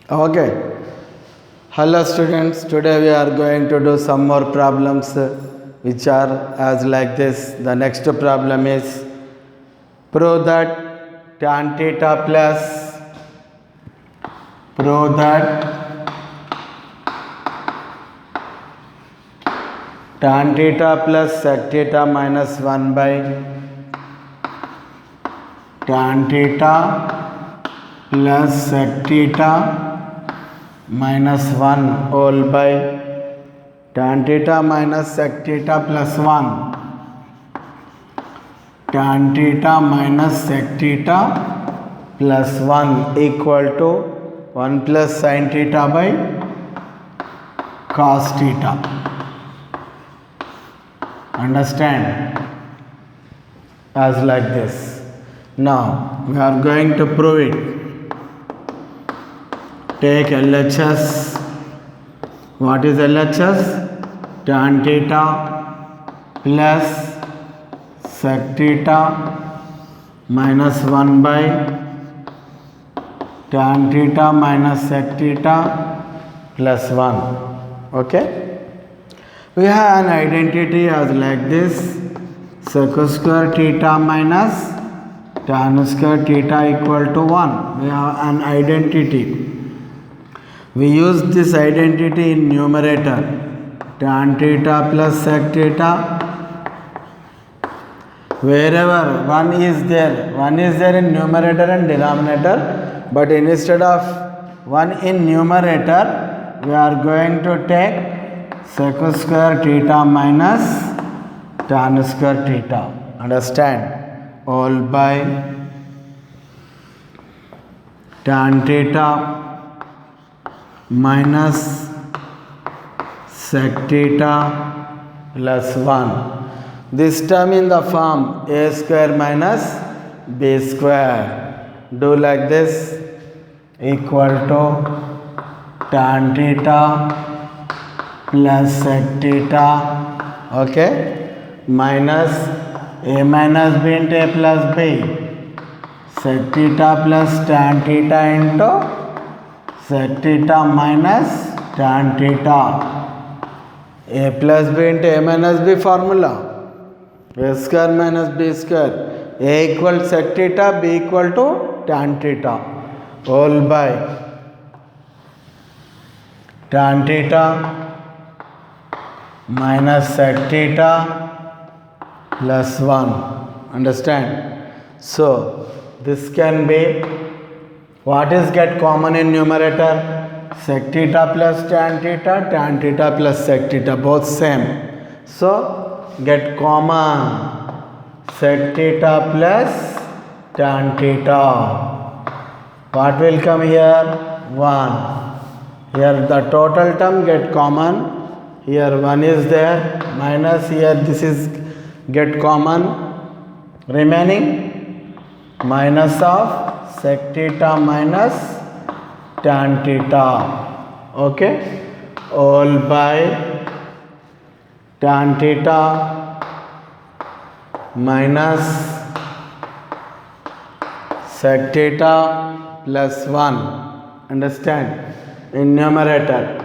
Okay. Hello students. Today we are going to do some more problems which are as like this. The next problem is prove that tan theta plus sec theta minus 1 by tan theta plus sec theta minus 1 whole by tan theta minus sec theta plus 1 tan theta minus sec theta plus 1 equal to 1 plus sin theta by cos theta. Understand? As like this. Now we are going to prove it. Take LHS. What is LHS? Tan theta plus sec theta minus 1 by tan theta minus sec theta plus 1. Okay? We have an identity as like this. Sec square theta minus tan square theta equal to 1. We have an identity. We use this identity in numerator. Tan theta plus sec theta. Wherever 1 is there in numerator and denominator. But instead of 1 in numerator, we are going to take sec square theta minus tan square theta. Understand? All by tan theta minus sec theta plus 1. This term in the form a square minus b square. Do like this, equal to tan theta plus sec theta, okay, minus a minus b into a plus b, sec theta plus tan theta into sec theta minus tan theta. A plus b into a minus b formula. A square minus b square. A equal sec theta, b equal to tan theta. All by tan theta minus sec theta plus 1. Understand? So, this can be, what is get common in numerator? Sec theta plus tan theta plus sec theta, both same. So, get common sec theta plus tan theta. What will come here? 1. Here the total term get common. Here 1 is there, minus here this is get common. Remaining minus of sec theta minus tan theta. Okay? All by tan theta minus sec theta plus 1. Understand? In numerator,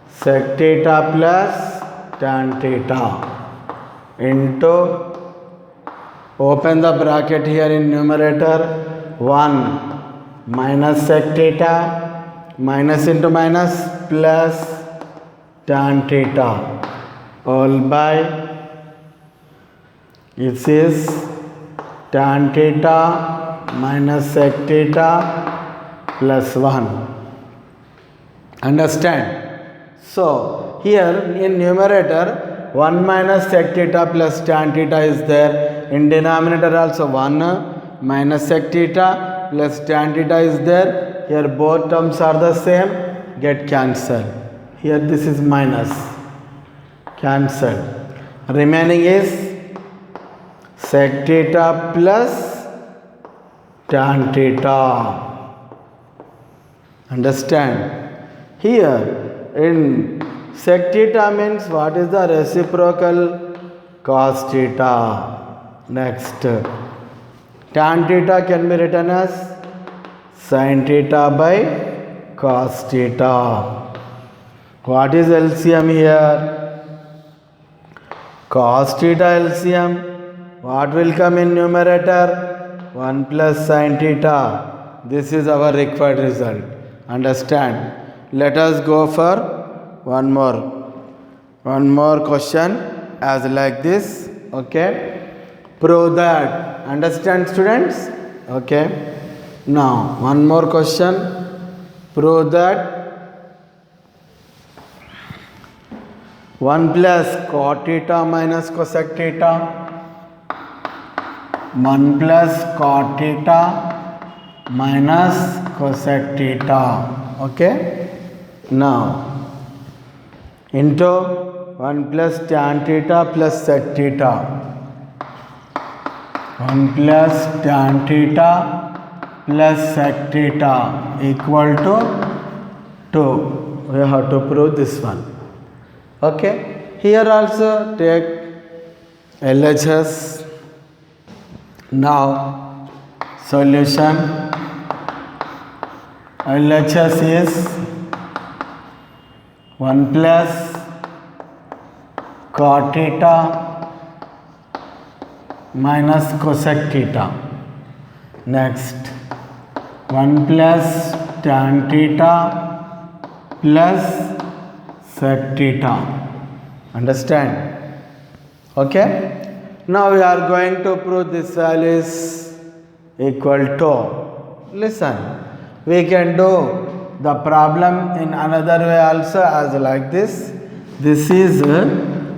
sec theta plus tan theta into, open the bracket here in numerator, 1 minus sec theta, minus into minus plus tan theta, all by, it is tan theta minus sec theta plus 1. Understand? So, here in numerator 1 minus sec theta plus tan theta is there. In denominator also 1 minus sec theta plus tan theta is there. Here both terms are the same. Get cancelled. Here this is minus. Cancelled. Remaining is sec theta plus tan theta. Understand? Here in sec theta means what is the reciprocal? Cos theta. Next, tan theta can be written as sin theta by cos theta. What is LCM here? Cos theta LCM. What will come in numerator? 1 plus sin theta. This is our required result. Understand? Let us go for one more question as like this. Okay, prove that. Understand, students? Okay, now one more question. Prove that 1 plus cot theta minus cosec theta, 1 plus cot theta minus cosec theta. Okay, now into 1 plus tan theta plus sec theta, 1 plus tan theta plus sec theta equal to 2. We have to prove this one. Okay, here also take LHS. Now solution. LHS is 1 plus cot theta minus cosec theta. Next 1 plus tan theta plus sec theta. Understand? Okay, now we are going to prove this value is equal to. Listen, we can do the problem in another way also as like this. This is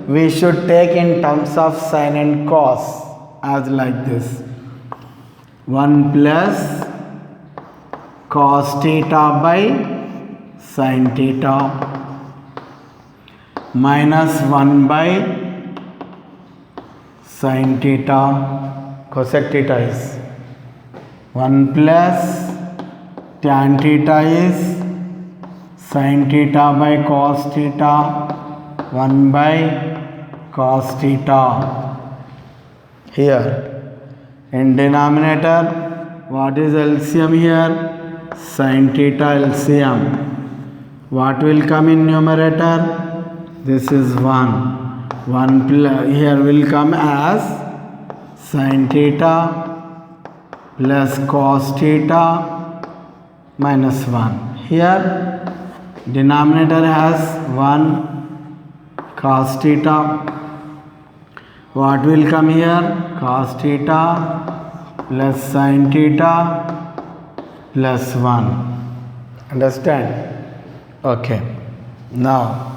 we should take in terms of sin and cos as like this. 1 plus cos theta by sin theta minus 1 by sin theta. Cosec theta is 1 plus tan theta is sin theta by cos theta, 1 by cos theta. Here in denominator, what is LCM here? Sin theta LCM. What will come in numerator? This is 1. 1 plus, here will come as sin theta plus cos theta minus 1. Here denominator has 1 cos theta. What will come here? Cos theta plus sin theta plus 1. Understand? Okay, now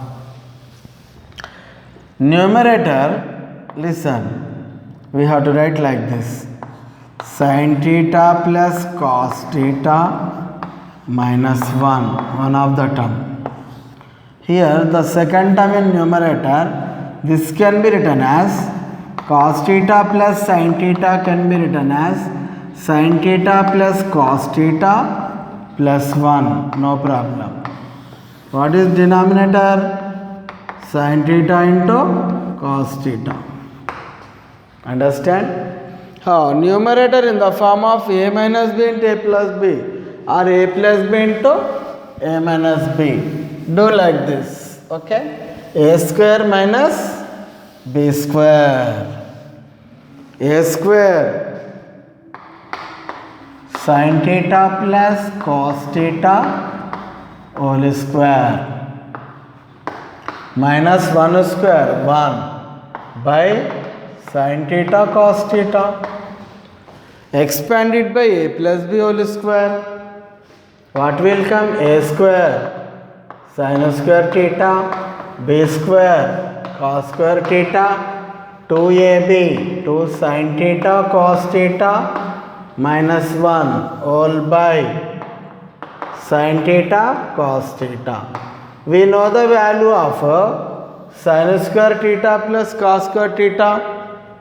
numerator, listen, we have to write like this: sin theta plus cos theta minus 1 of the term. Here the second term in numerator, this can be written as cos theta plus sin theta, can be written as sin theta plus cos theta plus 1, no problem. What is denominator? Sin theta into cos theta. Understand? How? Numerator in the form of a minus b into a plus b or a plus b into a minus b. Do like this. Okay? A square minus b square. A square sin theta plus cos theta whole square minus 1 square 1 by sin theta cos theta. Expand it by a plus b whole square. What will come? A square sin square theta b square cos square theta 2ab 2 sin theta cos theta minus 1 all by sin theta cos theta. We know the value of sin square theta plus cos square theta.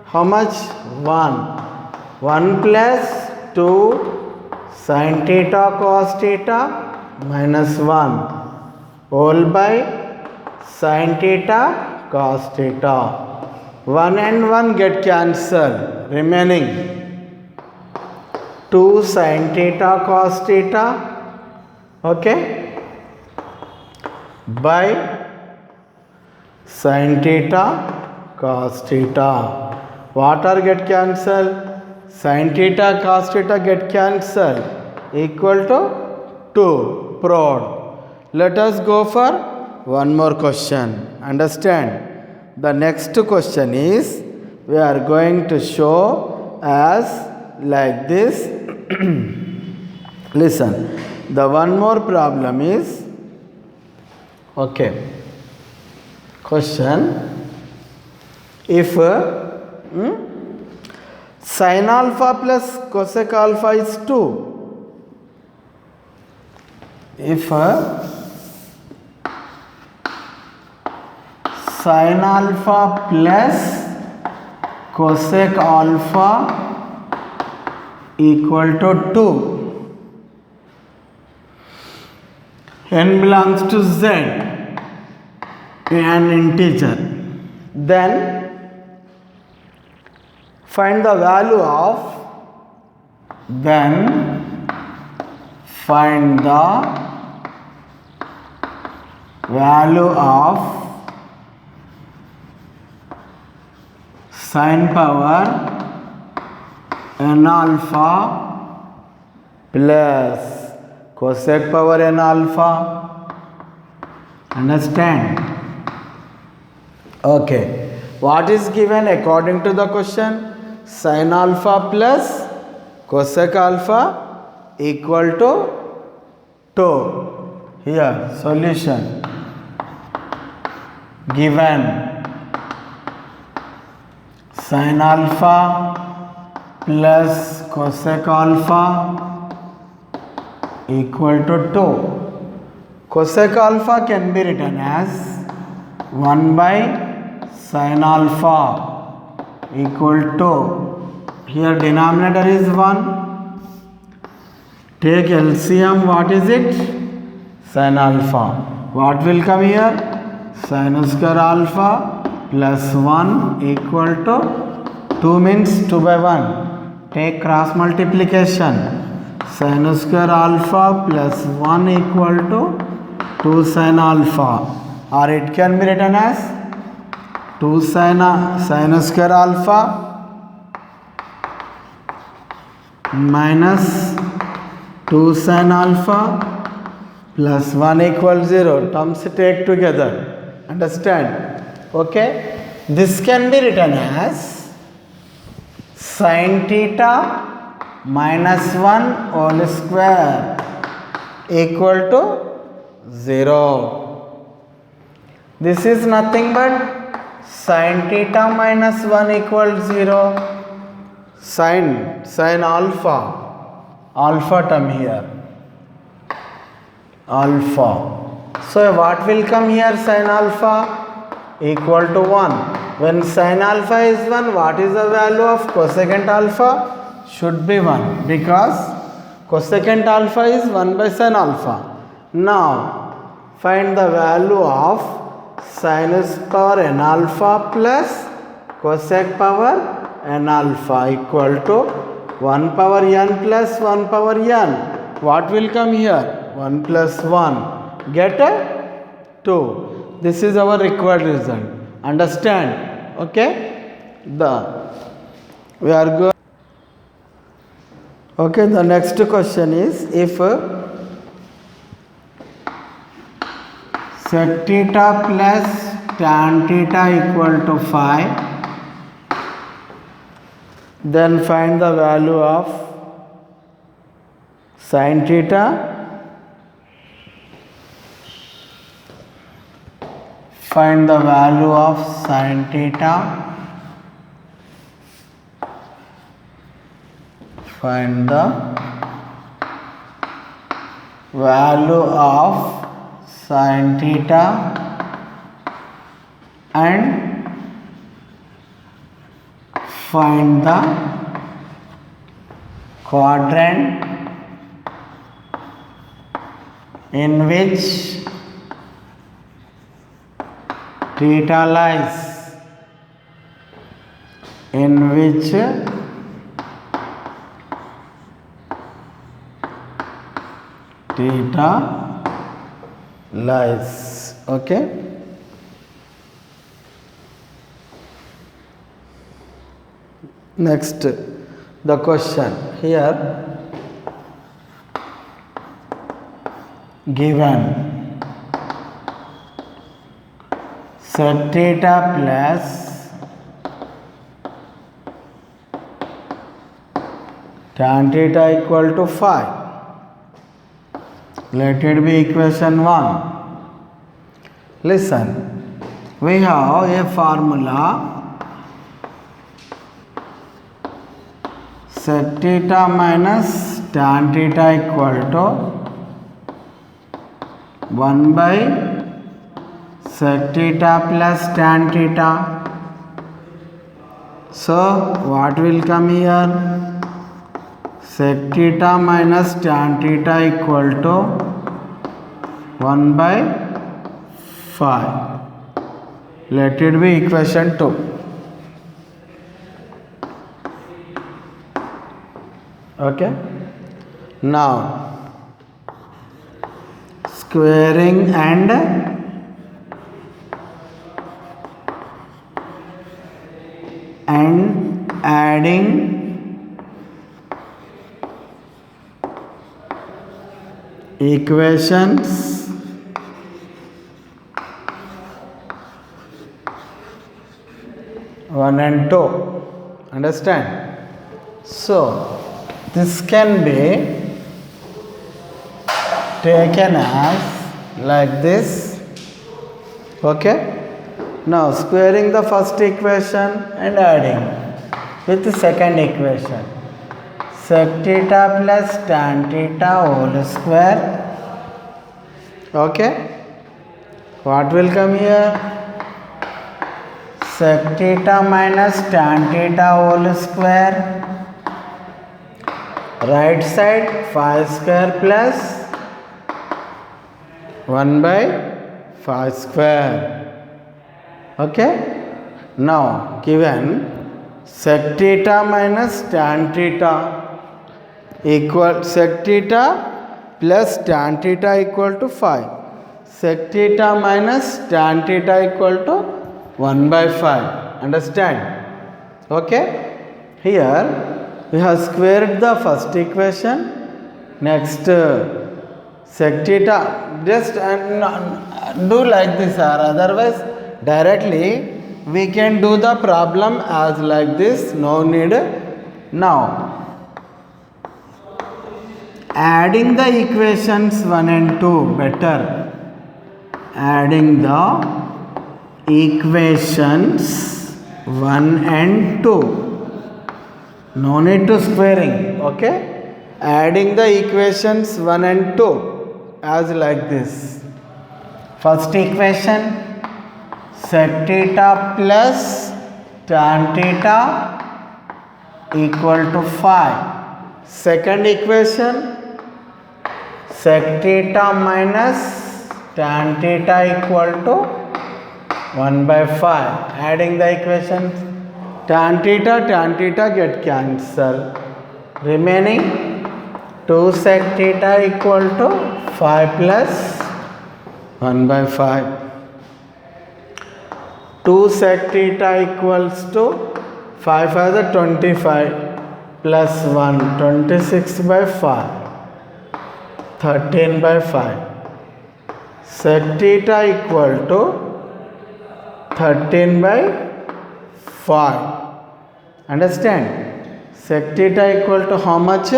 How much? 1. 1 plus 2 sin theta cos theta minus 1 all by sin theta cos theta. 1 and 1 get cancelled. Remaining 2 sin theta cos theta. Okay. by sin theta cos theta. What are get cancelled? Sin theta cos theta get cancelled, equal to 2. Prod. Let us go for one more question. Understand? The next question is, we are going to show as like this. Listen, the one more problem is, okay, question, if sin alpha plus cosec alpha is 2, if sin alpha plus cosec alpha equal to 2, n belongs to z, an integer, then find the value of sin power n alpha plus cosec power n alpha. Understand? Okay. What is given according to the question? Sin alpha plus cosec alpha equal to 2. Here, solution given sin alpha plus cosec alpha equal to 2. Cosec alpha can be written as 1 by sin alpha equal to, here denominator is 1, take LCM, what is it? Sin alpha. What will come here? Sin square alpha plus 1 equal to 2 means 2 by 1. Take cross multiplication. Sin square alpha plus 1 equal to 2 sin alpha, or it can be written as 2 sin square alpha minus 2 sin alpha plus 1 equals 0. Terms take together. Understand? Okay. This can be written as sin theta minus 1 whole square equal to 0. This is nothing but sin theta minus 1 equals 0. Sin alpha term here, alpha. So what will come here? Sin alpha equal to 1. When sin alpha is 1, what is the value of cosecant alpha? Should be 1, because cosecant alpha is 1 by sin alpha. Now find the value of sinus power n alpha plus cosec power n alpha equal to 1 power n plus 1 power n. What will come here? 1 plus 1. Get a 2. This is our required result. Understand? Okay. We are going. Okay. The next question is, if sec theta plus tan theta equal to 5, then find the value of sin theta, find the value of sin theta, find the value of sin theta and find the quadrant in which theta lies, in which theta lies. Okay. Next, the question here given sec theta plus tan theta equal to 5. Let it be equation 1. Listen, we have a formula sec theta minus tan theta equal to 1 by sec theta plus tan theta. So what will come here? Sec theta minus tan theta equal to 1 by 5. Let it be equation 2. Okay. Now squaring and adding equations one and two. Understand? So this can be taken as like this. Okay. Now squaring the first equation and adding with the second equation. Sec theta plus tan theta whole square. Okay. What will come here? Sec theta minus tan theta whole square. Right side 5 square plus 1 by 5 square. Okay. Now given sec theta minus tan theta equal sec theta plus tan theta equal to 5. Sec theta minus tan theta equal to 1 by 5. Understand? Okay. Here we have squared the first equation. Next sec theta, just do like this, or otherwise directly we can do the problem as like this. No need. Now adding the equations 1 and 2 better. Adding the equations 1 and 2. No need to squaring. Okay. Adding the equations 1 and 2 as like this. First equation sec theta plus tan theta equal to 5. Second equation sec theta minus tan theta equal to 1 by 5. Adding the equations, tan theta get cancelled. Remaining 2 sec theta equal to 5 plus 1 by 5. 2 sec theta equals to 5 as a 25 plus 1, 26 by 5, 13 by 5. Sec theta equal to 13 by 5. Understand? Sec theta equal to how much?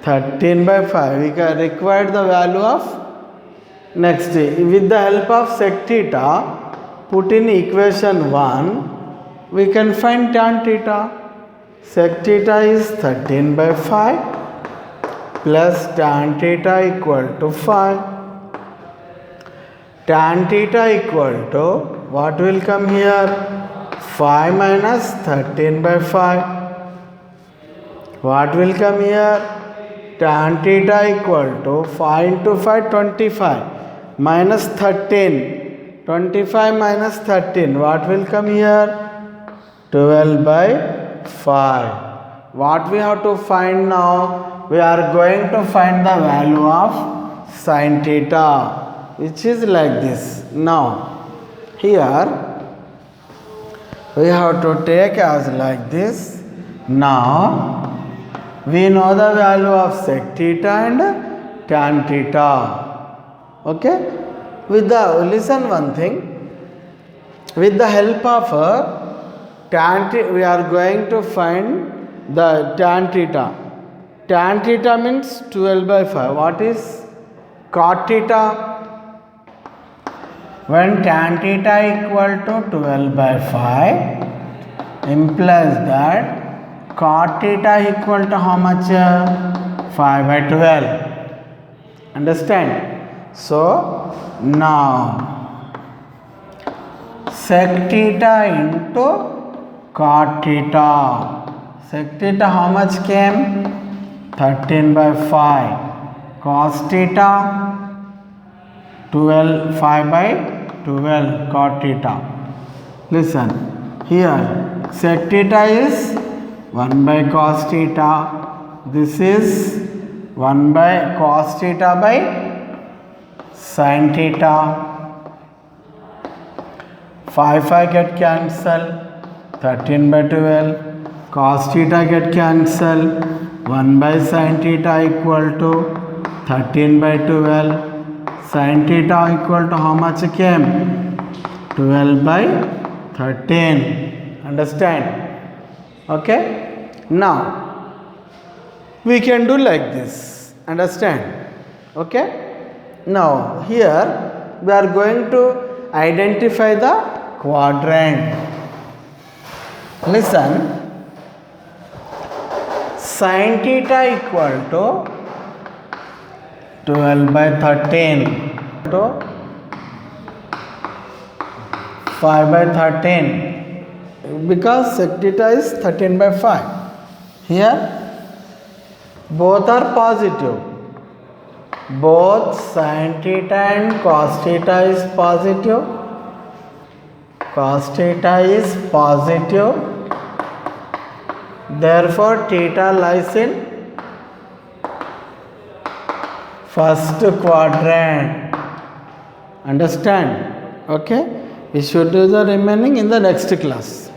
13 by 5. We can require the value of next. With the help of sec theta, put in equation 1, we can find tan theta. Sec theta is 13 by 5 plus tan theta equal to 5. Tan theta equal to, what will come here? 5 minus 13 by 5. What will come here? Tan theta equal to 5 into 5, 25 minus 13. 25 minus 13. What will come here? 12 by 5. What we have to find now? We are going to find the value of sin theta. which is like this. Now, here we have to take as like this. Now, we know the value of sec theta and tan theta. Okay? Listen one thing. With the help of tan theta, we are going to find the tan theta. Tan theta means 12 by 5. What is cot theta? When tan theta equal to 12 by 5 implies that cot theta equal to how much? 5 by 12. Understand? So, now sec theta into cot theta. Sec theta how much came? 13 by 5. Cos theta 12, 5 by 12 cot theta. Listen, here sec theta is 1 by cos theta. This is 1 by cos theta by sin theta. 5 get cancelled. 13 by 12. Cos theta get cancelled. 1 by sin theta equal to 13 by 12. Sin theta equal to how much came? 12 by 13. Understand? Okay? Now, we can do like this. Understand? Okay? Now, here we are going to identify the quadrant. Listen. Sin theta equal to 12 by 13 to 5 by 13 because sec theta is 13 by 5. Here both are positive. Both sin theta and cos theta is positive. Cos theta is positive. Therefore, theta lies in first quadrant. Understand? Okay? We should do the remaining in the next class.